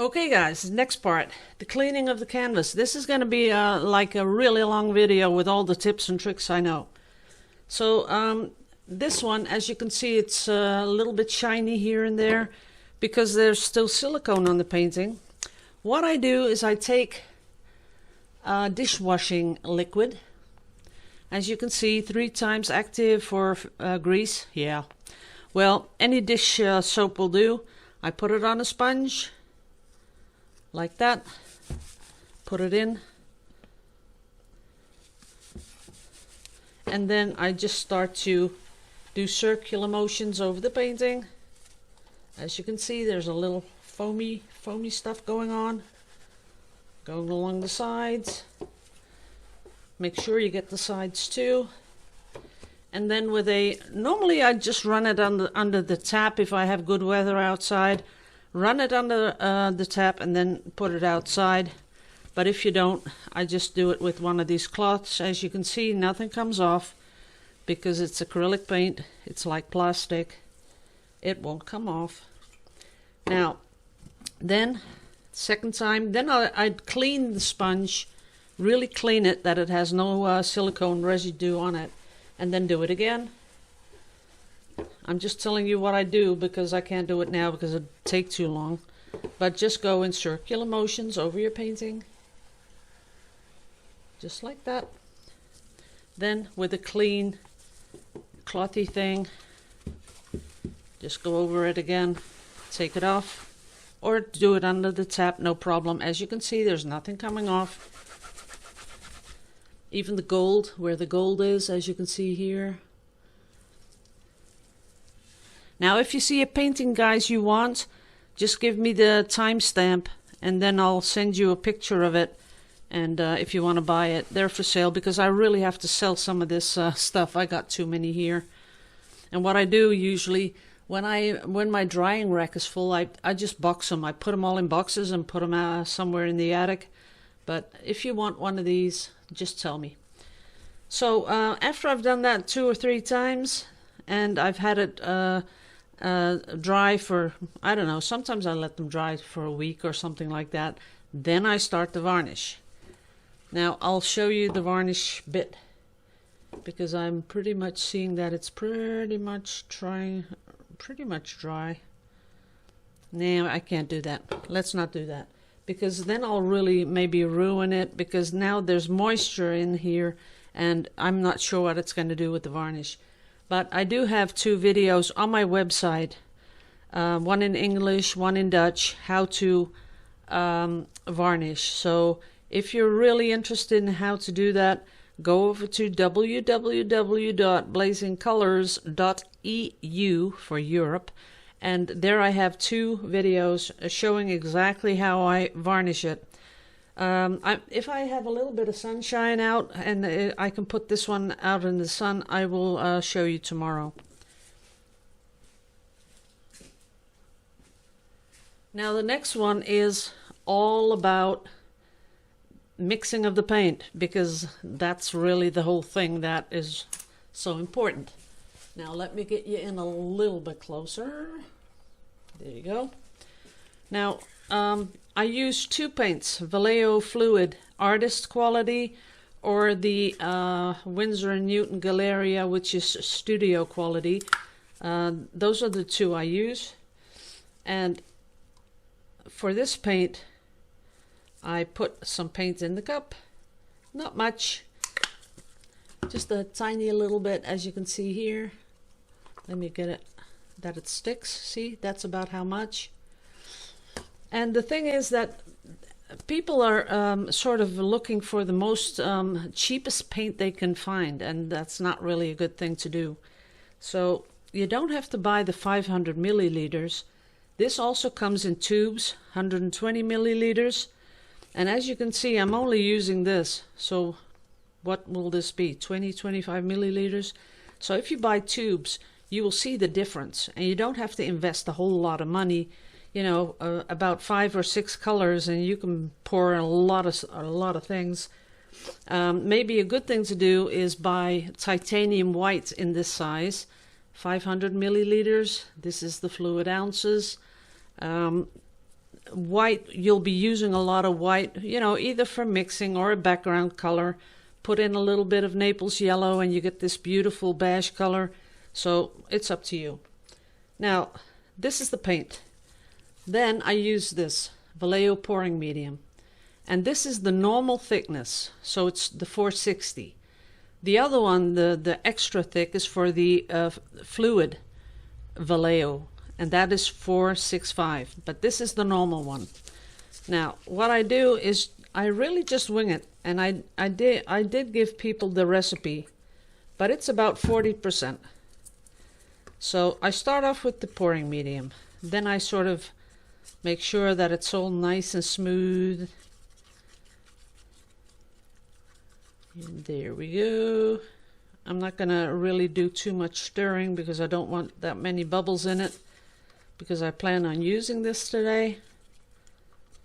Okay guys, next part, the cleaning of the canvas. This is going to be like a really long video with all the tips and tricks I know. So this one, as you can see, it's a little bit shiny here and there because there's still silicone on the painting. What I do is I take dishwashing liquid. As you can see, 3 times active for grease. Yeah, well, any dish soap will do. I put it on a sponge like that, put it in, and then I just start to do circular motions over the painting. As you can see, there's a little foamy stuff going on, going along the sides. Make sure you get the sides too. And then with normally I just run it under the tap if I have good weather outside. Run it under the tap and then put it outside. But if you don't, I just do it with one of these cloths. As you can see, nothing comes off because it's acrylic paint. It's like plastic. It won't come off. Now, then, second time, then I'd clean the sponge, really clean it that it has no silicone residue on it, and then do it again. I'm just telling you what I do because I can't do it now because it'd take too long. But just go in circular motions over your painting. Just like that. Then with a clean, clothy thing, just go over it again, take it off, or do it under the tap, no problem. As you can see, there's nothing coming off. Even the gold, where the gold is, as you can see here. Now, if you see a painting, guys, you want, just give me the timestamp, and then I'll send you a picture of it. And if you want to buy it, they're for sale, because I really have to sell some of this stuff. I got too many here. And what I do usually, when my drying rack is full, I just box them. I put them all in boxes and put them somewhere in the attic. But if you want one of these, just tell me. So after I've done that 2 or 3 times, and I've had it dry for, I don't know, sometimes I let them dry for a week or something like that. Then I start the varnish. Now I'll show you the varnish bit because I'm pretty much seeing that it's pretty much dry. No, I can't do that. Let's not do that because then I'll really maybe ruin it because now there's moisture in here and I'm not sure what it's going to do with the varnish. But I do have 2 videos on my website, one in English, one in Dutch, how to varnish. So if you're really interested in how to do that, go over to www.blazingcolors.eu for Europe, and there I have 2 videos showing exactly how I varnish it. If I have a little bit of sunshine out and I can put this one out in the sun, I will show you tomorrow. Now the next one is all about mixing of the paint because that's really the whole thing that is so important. Now let me get you in a little bit closer. There you go. Now I use 2 paints, Vallejo Fluid Artist Quality or the Winsor & Newton Galeria, which is Studio Quality. Those are the 2 I use. And for this paint, I put some paint in the cup. Not much, just a tiny little bit, as you can see here. Let me get it that it sticks. See, that's about how much. And the thing is that people are sort of looking for the most cheapest paint they can find, and that's not really a good thing to do. So you don't have to buy the 500 milliliters. This also comes in tubes, 120 milliliters. And as you can see, I'm only using this. So what will this be? 20-25 milliliters? So if you buy tubes, you will see the difference, and you don't have to invest a whole lot of money. You know, about 5 or 6 colors, and you can pour a lot of things. Maybe a good thing to do is buy titanium white in this size, 500 milliliters. This is the fluid ounces. white, you'll be using a lot of white, you know, either for mixing or a background color. Put in a little bit of Naples yellow and you get this beautiful beige color. So it's up to you. Now, this is the paint. Then I use this Vallejo pouring medium. And this is the normal thickness, so it's the 460. The other one, the extra thick, is for the fluid Vallejo, and that is 465. But this is the normal one. Now, what I do is I really just wing it, and I did give people the recipe, but it's about 40%. So I start off with the pouring medium. Then I sort of make sure that it's all nice and smooth. And there we go. I'm not going to really do too much stirring because I don't want that many bubbles in it, because I plan on using this today.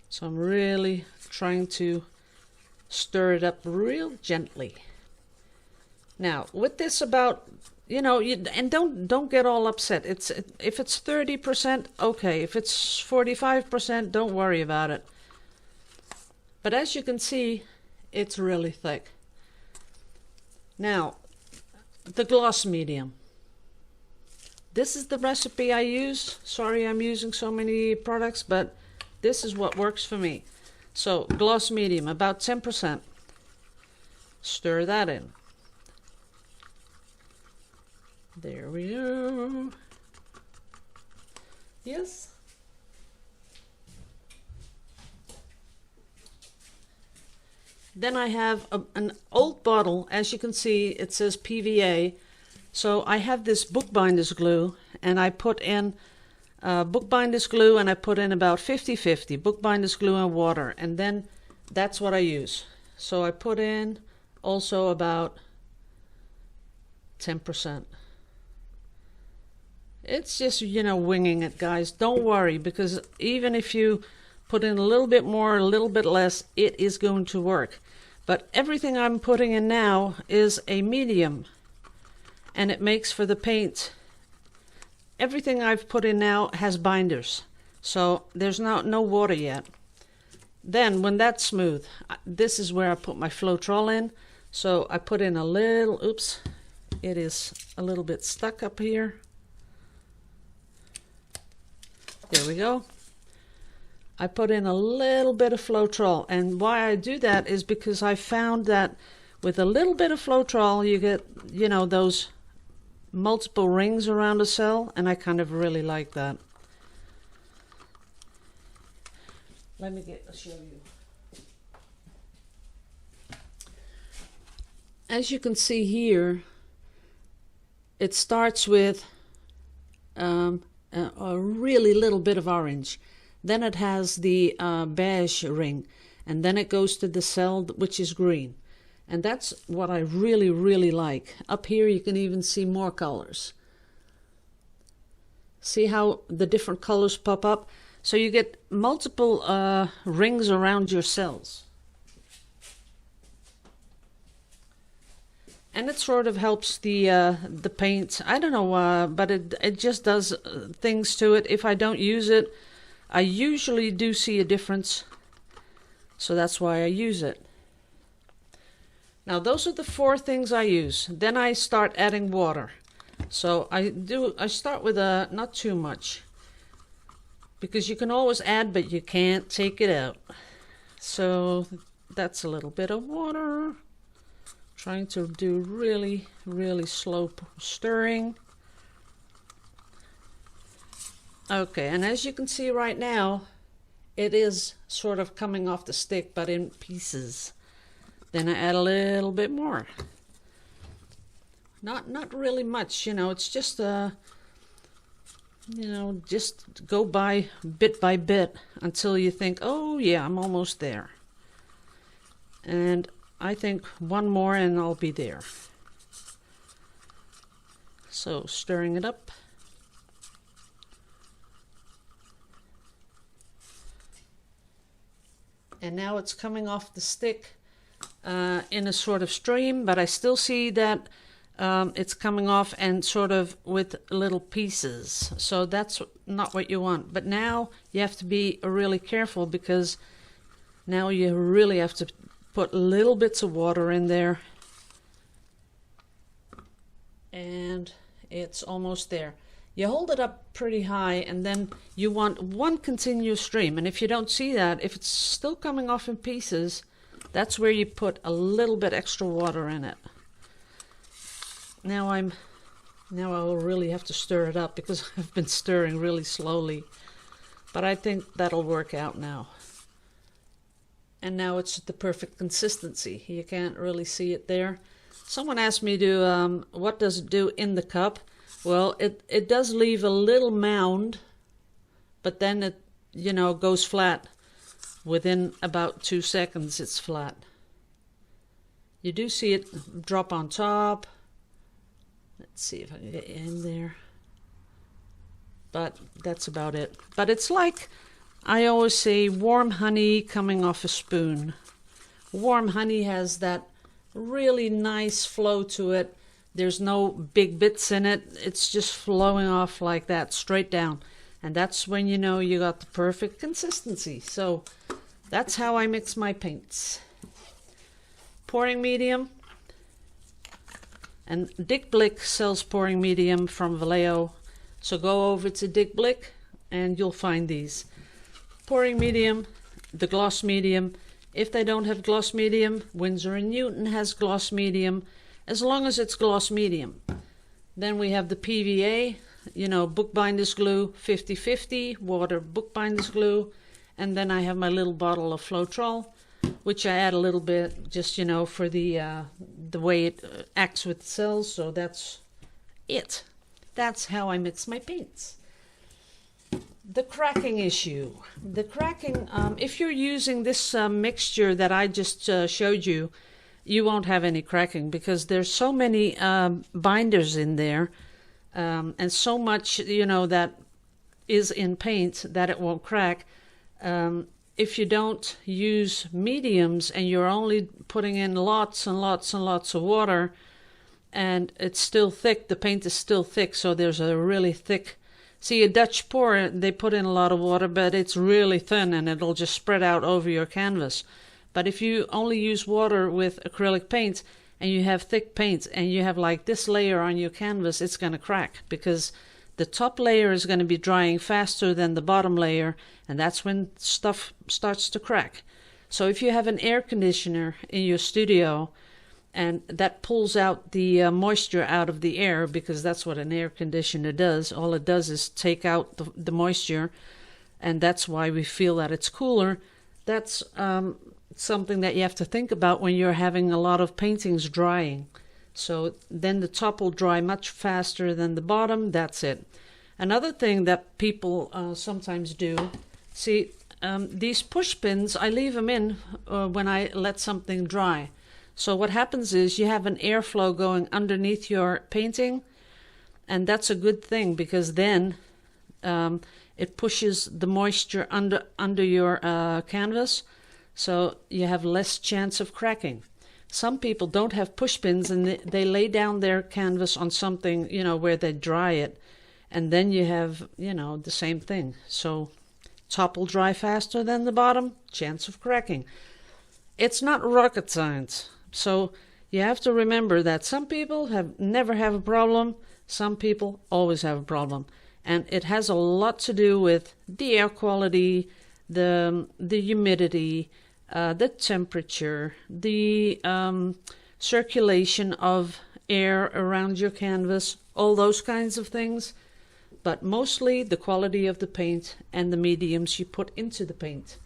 So I'm really trying to stir it up real gently. Now, with this about, you know, and don't get all upset. If it's 30%, okay. If it's 45%, don't worry about it. But as you can see, it's really thick. Now, the gloss medium. This is the recipe I use. Sorry I'm using so many products, but this is what works for me. So, gloss medium, about 10%. Stir that in. There we go. Yes. Then I have an old bottle. As you can see, it says PVA. So I have this bookbinder's glue, and I put in bookbinder's glue, and I put in about 50-50 bookbinder's glue and water, and then that's what I use. So I put in also about 10%. It's just, you know, winging it, guys. Don't worry, because even if you put in a little bit more, a little bit less, it is going to work. But everything I'm putting in now is a medium, and it makes for the paint. Everything I've put in now has binders, so there's no water yet. Then when that's smooth, this is where I put my Floetrol in. So I put in a little, oops, it is a little bit stuck up here. There we go. I put in a little bit of Floetrol, and why I do that is because I found that with a little bit of Floetrol you get, you know, those multiple rings around a cell, and I kind of really like that. Let me show you. As you can see here, it starts with a really little bit of orange. Then it has the beige ring, and then it goes to the cell which is green. And that's what I really, really like. Up here you can even see more colors. See how the different colors pop up? So you get multiple rings around your cells. And it sort of helps the paint. I don't know, but it just does things to it. If I don't use it, I usually do see a difference, so that's why I use it. Now those are the 4 things I use. Then I start adding water. So I start with not too much, because you can always add, but you can't take it out. So that's a little bit of water. Trying to do really, really slow stirring. Okay, and as you can see right now, it is sort of coming off the stick, but in pieces. Then I add a little bit more. Not really much, you know, it's just you know, just go by bit until you think, oh yeah, I'm almost there. And I think one more and I'll be there. So stirring it up. And now it's coming off the stick in a sort of stream, but I still see that it's coming off and sort of with little pieces. So that's not what you want. But now you have to be really careful, because now you really have to put little bits of water in there. And it's almost there. You hold it up pretty high, and then you want one continuous stream. And if you don't see that, if it's still coming off in pieces, that's where you put a little bit extra water in it. Now I will really have to stir it up, because I've been stirring really slowly. But I think that'll work out now. And now it's the perfect consistency. You can't really see it there. Someone asked me to, what does it do in the cup? Well, it does leave a little mound, but then it, goes flat. Within about 2 seconds, it's flat. You do see it drop on top. Let's see if I can get in there. But that's about it. But it's like, I always say, warm honey coming off a spoon. Warm honey has that really nice flow to it. There's no big bits in it. It's just flowing off like that, straight down. And that's when you know you got the perfect consistency. So that's how I mix my paints. Pouring medium. And Dick Blick sells pouring medium from Vallejo. So go over to Dick Blick and you'll find these. Pouring medium, the gloss medium. If they don't have gloss medium, Winsor & Newton has gloss medium, as long as it's gloss medium. Then we have the PVA, bookbinder's glue, 50/50, water bookbinder's glue. And then I have my little bottle of Floetrol, which I add a little bit just, for the way it acts with cells. So that's it. That's how I mix my paints. The cracking issue. The cracking, if you're using this mixture that I just showed you, you won't have any cracking, because there's so many binders in there, and so much, that is in paint that it won't crack. If you don't use mediums and you're only putting in lots and lots and lots of water, and it's still thick, the paint is still thick, so there's a really thick. See, a Dutch pour, they put in a lot of water, but it's really thin and it'll just spread out over your canvas. But if you only use water with acrylic paint and you have thick paint and you have like this layer on your canvas, it's going to crack, because the top layer is going to be drying faster than the bottom layer, and that's when stuff starts to crack. So if you have an air conditioner in your studio, and that pulls out the moisture out of the air, because that's what an air conditioner does. All it does is take out the moisture, and that's why we feel that it's cooler. That's something that you have to think about when you're having a lot of paintings drying. So then the top will dry much faster than the bottom. That's it. Another thing that people sometimes do, see, these push pins, I leave them in when I let something dry. So what happens is you have an airflow going underneath your painting, and that's a good thing, because then it pushes the moisture under your canvas, so you have less chance of cracking. Some people don't have push pins, and they lay down their canvas on something, where they dry it, and then you have, the same thing. So top will dry faster than the bottom, chance of cracking. It's not rocket science. So you have to remember that some people never have a problem, some people always have a problem. And it has a lot to do with the air quality, the humidity, the temperature, the circulation of air around your canvas, all those kinds of things. But mostly the quality of the paint and the mediums you put into the paint.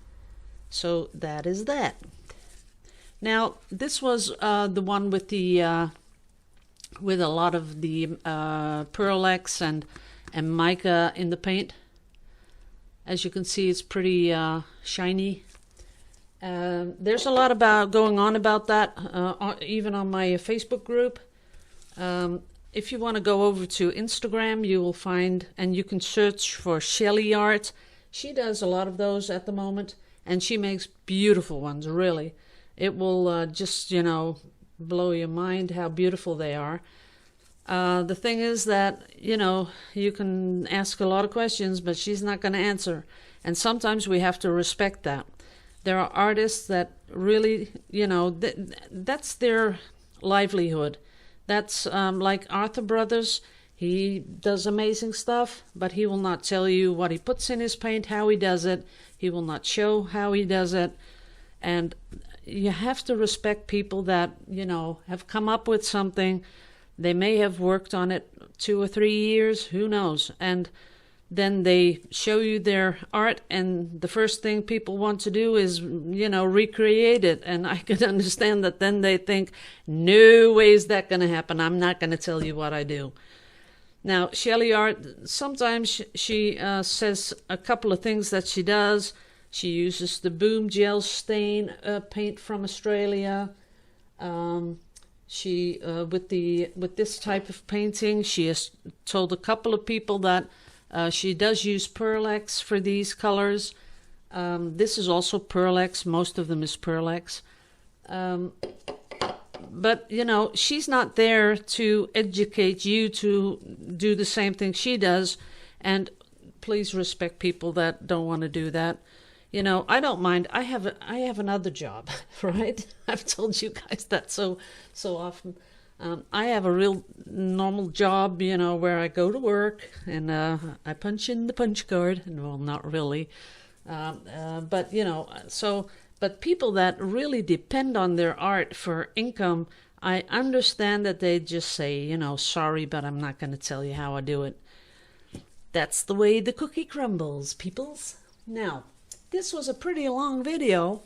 So that is that. Now, this was the one with the with a lot of the Pearlex and mica in the paint. As you can see, it's pretty shiny. There's a lot going on about that, even on my Facebook group. If you want to go over to Instagram, you will find, and you can search for Shelly Art. She does a lot of those at the moment, and she makes beautiful ones, really. It will just, blow your mind how beautiful they are. The thing is that, you know, you can ask a lot of questions, but she's not going to answer. And sometimes we have to respect that. There are artists that really, you know, that's their livelihood. That's like Arthur Brothers. He does amazing stuff, but he will not tell you what he puts in his paint, how he does it. He will not show how he does it. And you have to respect people that, you know, have come up with something. They may have worked on it 2 or 3 years, who knows. And then they show you their art, and the first thing people want to do is, you know, recreate it. And I can understand that then they think, no way is that going to happen. I'm not going to tell you what I do. Now, Shelley art, sometimes she says a couple of things that she does. She uses the Boom Gel Stain paint from Australia. She with this type of painting, she has told a couple of people that she does use Pearl-Ex for these colors. This is also Pearl-Ex. Most of them is Pearl-Ex. But, you know, she's not there to educate you to do the same thing she does. And please respect people that don't want to do that. You know, I don't mind. I have another job, right? I've told you guys that so often. I have a real normal job, you know, where I go to work and I punch in the punch card. Well, not really. But, you know, but people that really depend on their art for income, I understand that they just say, you know, sorry, but I'm not going to tell you how I do it. That's the way the cookie crumbles, peoples. Now, this was a pretty long video,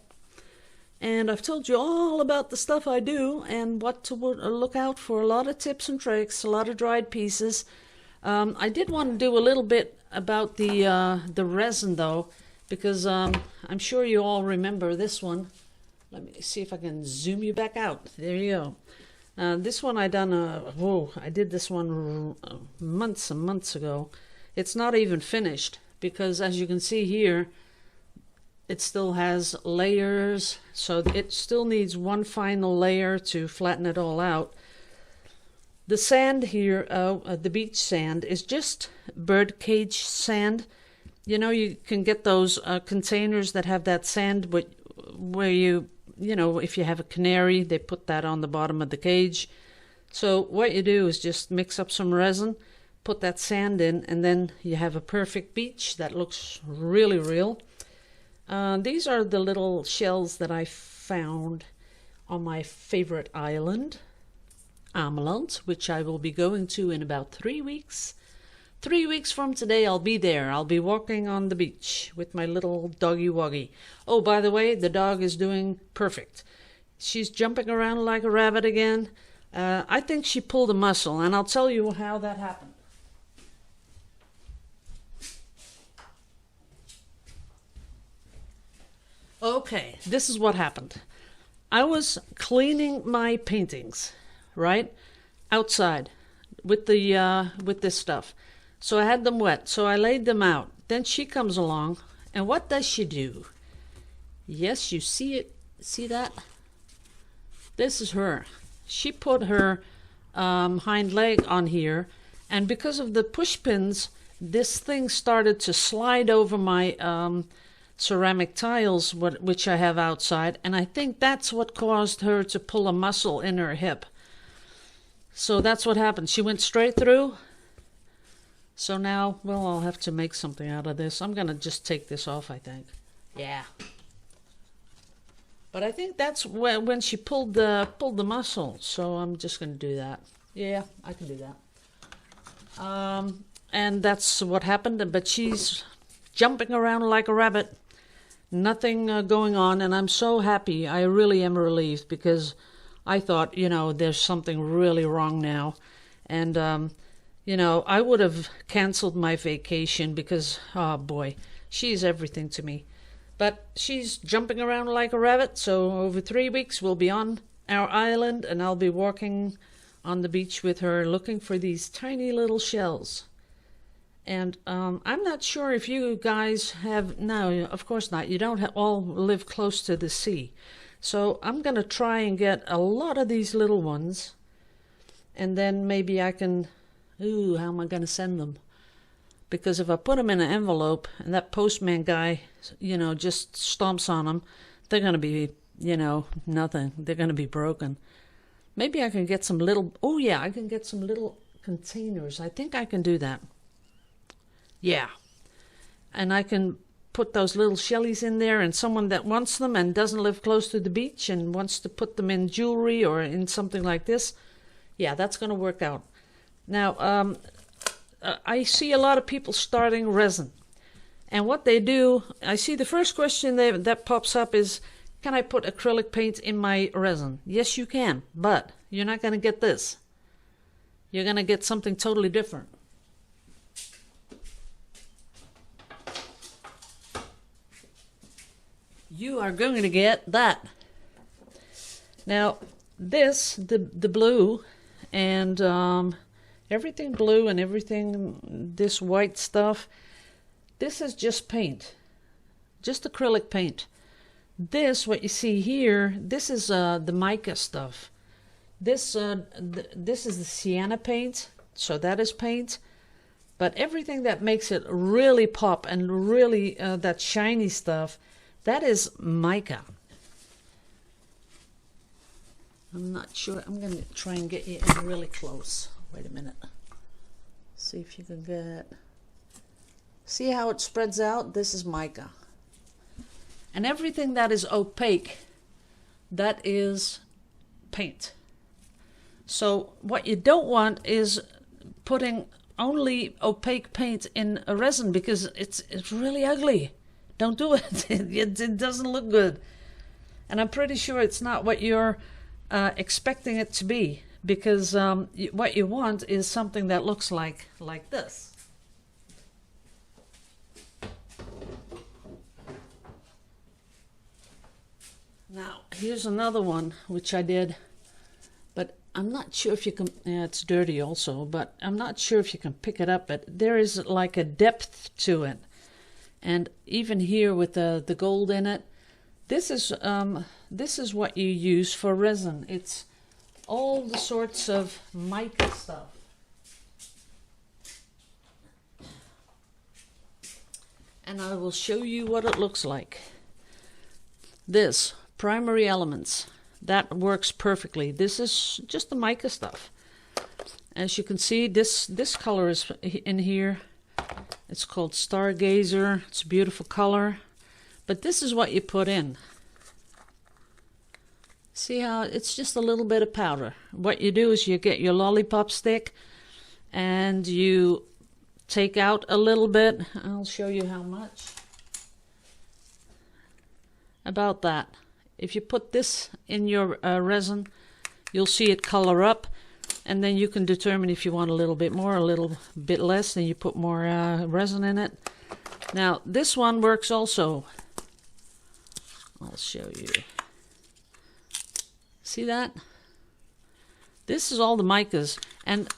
and I've told you all about the stuff I do and what to look out for, a lot of tips and tricks, a lot of dried pieces. I did want to do a little bit about the resin, though, because I'm sure you all remember this one. Let me see if I can zoom you back out. There you go. This one I did this one months and months ago. It's not even finished because, as you can see here, it still has layers, so it still needs one final layer to flatten it all out. The sand here, the beach sand, is just birdcage sand. You know, you can get those containers that have that sand where you know, if you have a canary, they put that on the bottom of the cage. So what you do is just mix up some resin, put that sand in, and then you have a perfect beach that looks really real. These are the little shells that I found on my favorite island, Ameland, which I will be going to in about 3 weeks. 3 weeks from today, I'll be there. I'll be walking on the beach with my little doggy woggy. Oh, by the way, the dog is doing perfect. She's jumping around like a rabbit again. I think she pulled a muscle, and I'll tell you how that happened. Okay, this is what happened. I was cleaning my paintings, right, outside with this stuff. So I had them wet, so I laid them out. Then she comes along, and what does she do? Yes, you see it. See that? This is her. She put her hind leg on here, and because of the push pins, this thing started to slide over my ceramic tiles, which I have outside, and I think that's what caused her to pull a muscle in her hip. So that's what happened. She went straight through. So now, well, I'll have to make something out of this. I'm going to just take this off, I think. Yeah. But I think that's when she pulled the muscle. So I'm just going to do that. Yeah, I can do that. And that's what happened. But she's jumping around like a rabbit. Nothing going on. And I'm so happy. I really am relieved because I thought, you know, there's something really wrong now. And, you know, I would have canceled my vacation because, oh boy, she's everything to me. But she's jumping around like a rabbit, so over 3 weeks we'll be on our island and I'll be walking on the beach with her looking for these tiny little shells. And I'm not sure if you guys have, no, of course not, you don't all live close to the sea. So I'm going to try and get a lot of these little ones. and then maybe I can, ooh, how am I going to send them? Because if I put them in an envelope and that postman guy, you know, just stomps on them, they're going to be, you know, nothing. They're going to be broken. Maybe I can get some little, oh yeah, I can get some little containers. I think I can do that. Yeah. And I can put those little shellies in there, and someone that wants them and doesn't live close to the beach and wants to put them in jewelry or in something like this, yeah, that's going to work out. Now, I see a lot of people starting resin. And what they do, I see the first question that pops up is, can I put acrylic paint in my resin? Yes, you can, but you're not going to get this. You're going to get something totally different. You are going to get that. Now, this, the blue, and everything blue and everything, this white stuff, this is just paint. Just acrylic paint. This, what you see here, this is the mica stuff. This is the sienna paint, so that is paint. But everything that makes it really pop and really that shiny stuff, that is mica. I'm not sure. I'm going to try and get you in really close. Wait a minute. See if you can get... See how it spreads out? This is mica. And everything that is opaque, that is paint. So what you don't want is putting only opaque paint in a resin, because it's really ugly. Don't do it. It doesn't look good. And I'm pretty sure it's not what you're expecting it to be, because what you want is something that looks like this. Now, here's another one, which I did, but I'm not sure if you can, yeah, it's dirty also, but I'm not sure if you can pick it up, but there is like a depth to it. And even here with the gold in it, this is what you use for resin. It's all the sorts of mica stuff. And I will show you what it looks like. This. Primary elements, that works perfectly. This is just the mica stuff. As you can see, this color is in here. It's called Stargazer. It's a beautiful color. But this is what you put in. See how it's just a little bit of powder. What you do is you get your lollipop stick and you take out a little bit. I'll show you how much. About that. If you put this in your resin, you'll see it color up, and then you can determine if you want a little bit more, a little bit less, then you put more resin in it. Now, this one works also. I'll show you. See that? This is all the micas, and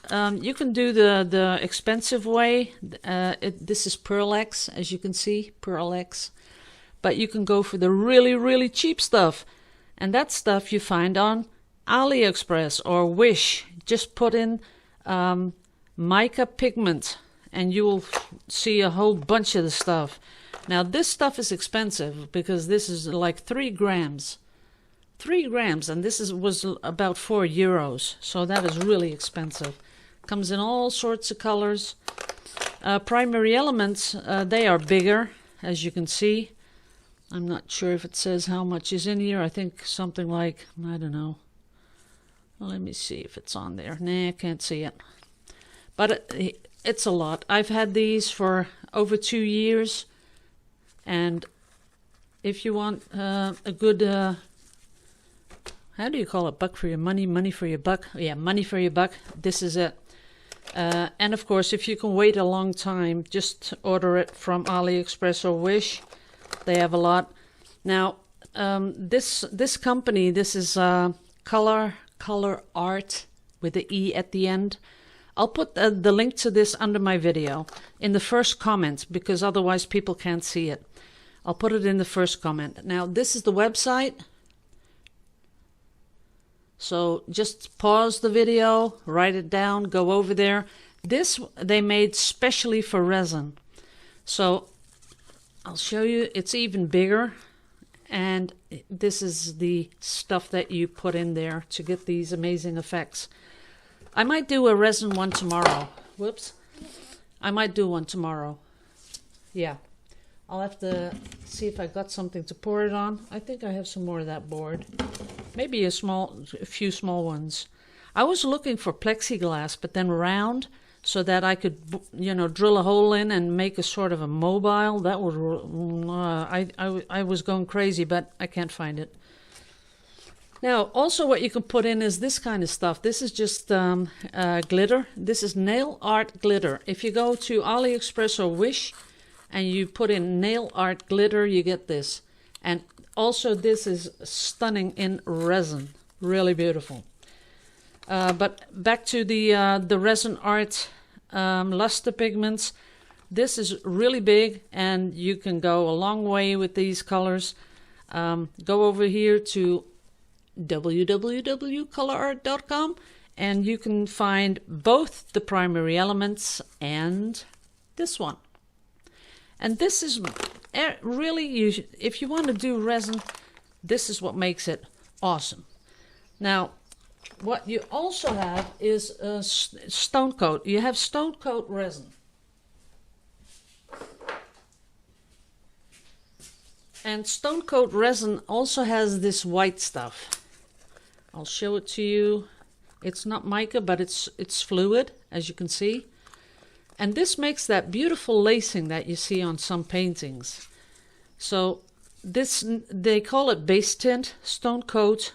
you can do the expensive way. This is Pearl X, as you can see, Pearl X. But you can go for the really, really cheap stuff. And that stuff you find on AliExpress or Wish. Just put in mica pigment and you will see a whole bunch of the stuff. Now this stuff is expensive because this is like 3 grams. 3 grams, and this was about €4. So that is really expensive. Comes in all sorts of colors. Primary elements, they are bigger, as you can see. I'm not sure if it says how much is in here. I think something like, I don't know. Well, let me see if it's on there. Nah, I can't see it. But it's a lot. I've had these for over 2 years. And if you want a good, how do you call it? Buck for your money, money for your buck. Yeah, money for your buck. This is it. And of course, if you can wait a long time, just order it from AliExpress or Wish. They have a lot. Now, this company, this is Color Art with the E at the end. I'll put the link to this under my video in the first comment, because otherwise people can't see it. I'll put it in the first comment. Now, this is the website. So just pause the video, write it down, go over there. This they made specially for resin. So I'll show you, it's even bigger. And this is the stuff that you put in there to get these amazing effects. I might do a resin one tomorrow. Whoops. I might do one tomorrow. Yeah. I'll have to see if I got something to pour it on. I think I have some more of that board. Maybe a few small ones. I was looking for plexiglass, but then round, so that I could, you know, drill a hole in and make a sort of a mobile. That would, I was going crazy, but I can't find it. Now, also what you can put in is this kind of stuff. This is just glitter. This is nail art glitter. If you go to AliExpress or Wish and you put in nail art glitter, you get this. And also this is stunning in resin. Really beautiful. But back to the resin art luster pigments. This is really big and you can go a long way with these colors. Go over here to www.colorart.com and you can find both the primary elements and this one. And this is really, if you want to do resin, this is what makes it awesome. Now, what you also have is a stone coat. You have stone coat resin. And stone coat resin also has this white stuff. I'll show it to you. It's not mica, but it's fluid, as you can see. And this makes that beautiful lacing that you see on some paintings. So this, they call it base tint, stone coat,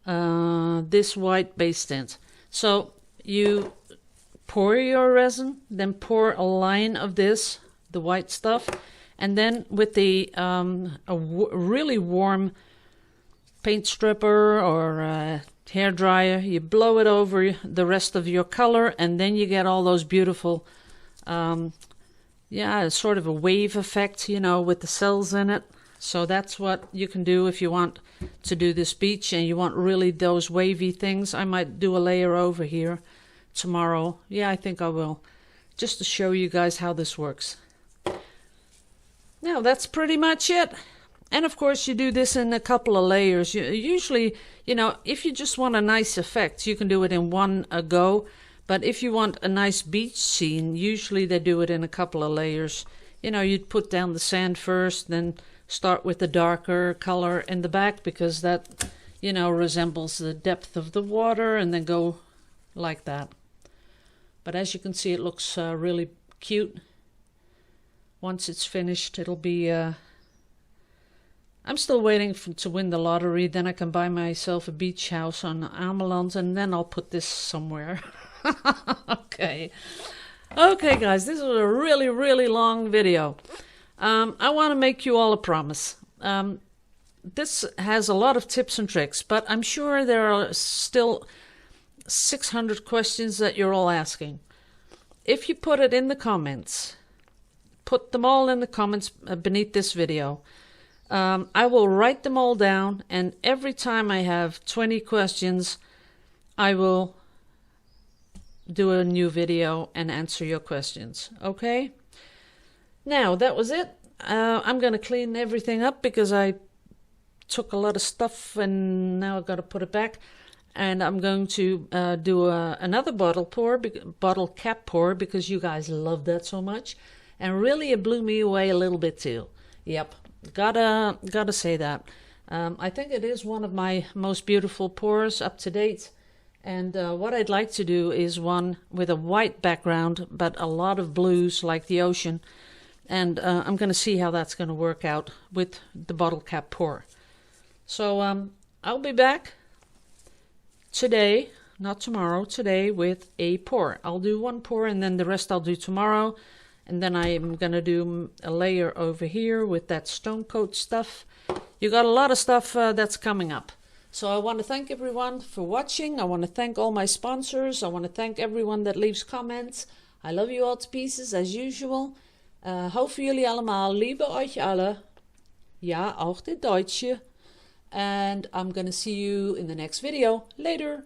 this white base tint. So you pour your resin, then pour a line of this, the white stuff, and then with the really warm paint stripper or hair dryer, you blow it over the rest of your color, and then you get all those beautiful, yeah, sort of a wave effect, you know, with the cells in it. So that's what you can do if you want to do this beach and you want really those wavy things. I might do a layer over here tomorrow. Yeah, I think I will, just to show you guys how this works. Now that's pretty much it. And of course you do this in a couple of layers. Usually, you know, if you just want a nice effect, you can do it in one go. But if you want a nice beach scene, usually they do it in a couple of layers. You know, you'd put down the sand first, then start with the darker color in the back, because that, you know, resembles the depth of the water, and then go like that. But as you can see, it looks really cute. Once it's finished, it'll be... I'm still waiting to win the lottery, then I can buy myself a beach house on Ameland, and then I'll put this somewhere. Okay. Okay, guys, this is a really, really long video. I want to make you all a promise. This has a lot of tips and tricks, but I'm sure there are still 600 questions that you're all asking. If you put it in the comments, put them all in the comments beneath this video. I will write them all down, and every time I have 20 questions, I will do a new video and answer your questions. Okay? Now, that was it. I'm going to clean everything up because I took a lot of stuff and now I've got to put it back. And I'm going to do another bottle cap pour, because you guys love that so much. And really, it blew me away a little bit too. Yep. Gotta say that. I think it is one of my most beautiful pours up to date. And what I'd like to do is one with a white background, but a lot of blues like the ocean. And I'm going to see how that's going to work out with the bottle cap pour. So I'll be back today, not tomorrow, today with a pour. I'll do one pour and then the rest I'll do tomorrow. And then I'm going to do a layer over here with that stone coat stuff. You got a lot of stuff that's coming up. So I want to thank everyone for watching. I want to thank all my sponsors. I want to thank everyone that leaves comments. I love you all to pieces as usual. Hou voor jullie allemaal. Liebe euch alle. Ja, auch die Deutsche. and I'm gonna see you in the next video. Later!